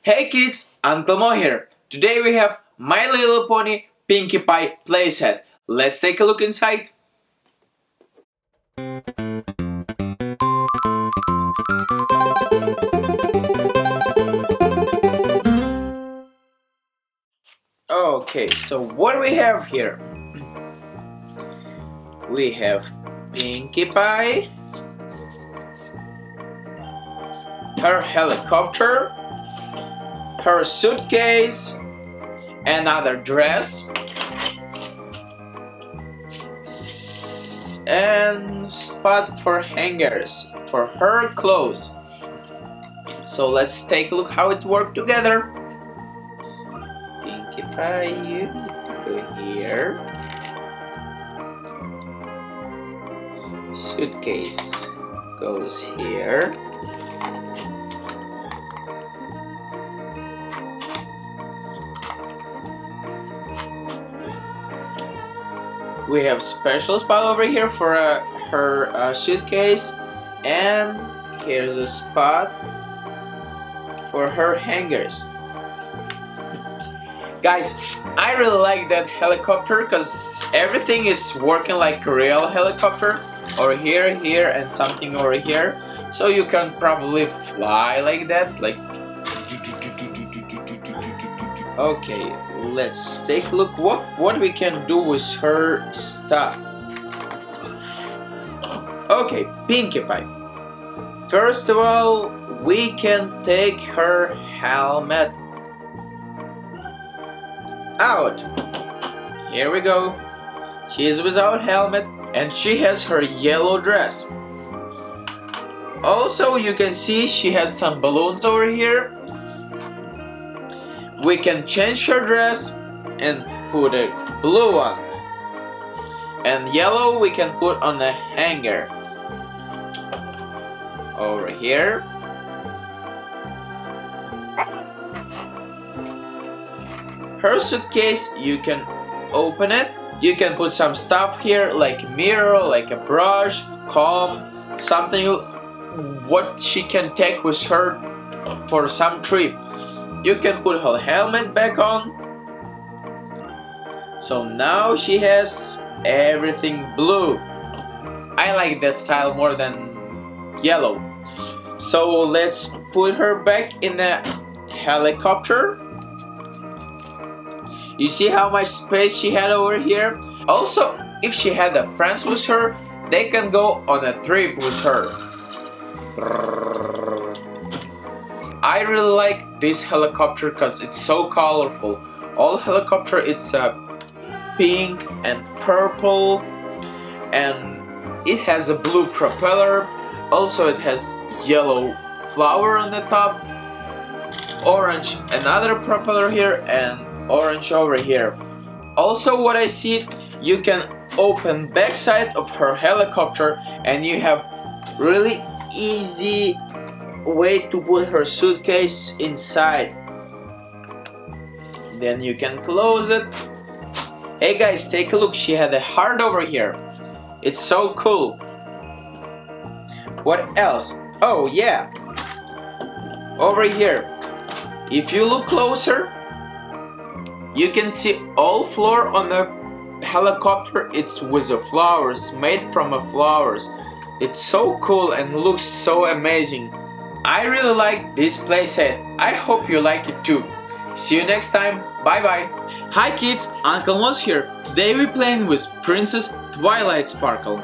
Hey kids, Uncle Mo here. Today we have My Little Pony Pinkie Pie playset. Let's take a look inside. Okay, so what do we have here? We have Pinkie Pie, her helicopter, her suitcase, another dress, and spot for hangers for her clothes. So let's take a look how it worked together. Pinkie Pie, you go here. Suitcase goes here. We have special spot over here for her suitcase, and here's a spot for her hangers. Guys, I really like that helicopter because everything is working like a real helicopter. Over here, here, and something over here. So you can probably fly like that, like. Okay, let's take a look what we can do with her stuff. Okay, Pinkie Pie. First of all, we can take her helmet out. Here we go. She is without helmet and she has her yellow dress. Also, you can see she has some balloons over here. We can change her dress and put a blue one, and yellow we can put on the hanger over here. Her suitcase, you can open it. You can put some stuff here like a mirror, like a brush, comb, something what she can take with her for some trip. You can put her helmet back on. So now she has everything blue. I like that style more than yellow. So let's put her back in the helicopter. You see how much space she had over here? Also, if she had a friends with her, they can go on a trip with her. I really like this helicopter because it's so colorful. All helicopter, it's pink and purple, and it has a blue propeller. Also, it has yellow flower on the top, orange another propeller here, and orange over here. Also, what I see, you can open backside of her helicopter and you have really easy way to put her suitcase inside. Then you can close it. Hey guys, take a look, she had a heart over here. It's so cool. What else? Oh yeah, over here, if you look closer, you can see all floor on the helicopter. It's with the flowers, made from the flowers. It's so cool and looks so amazing. I really like this playset. I hope you like it too. See you next time. Bye bye. Hi kids, Uncle Mo's here. Today we're playing with Princess Twilight Sparkle.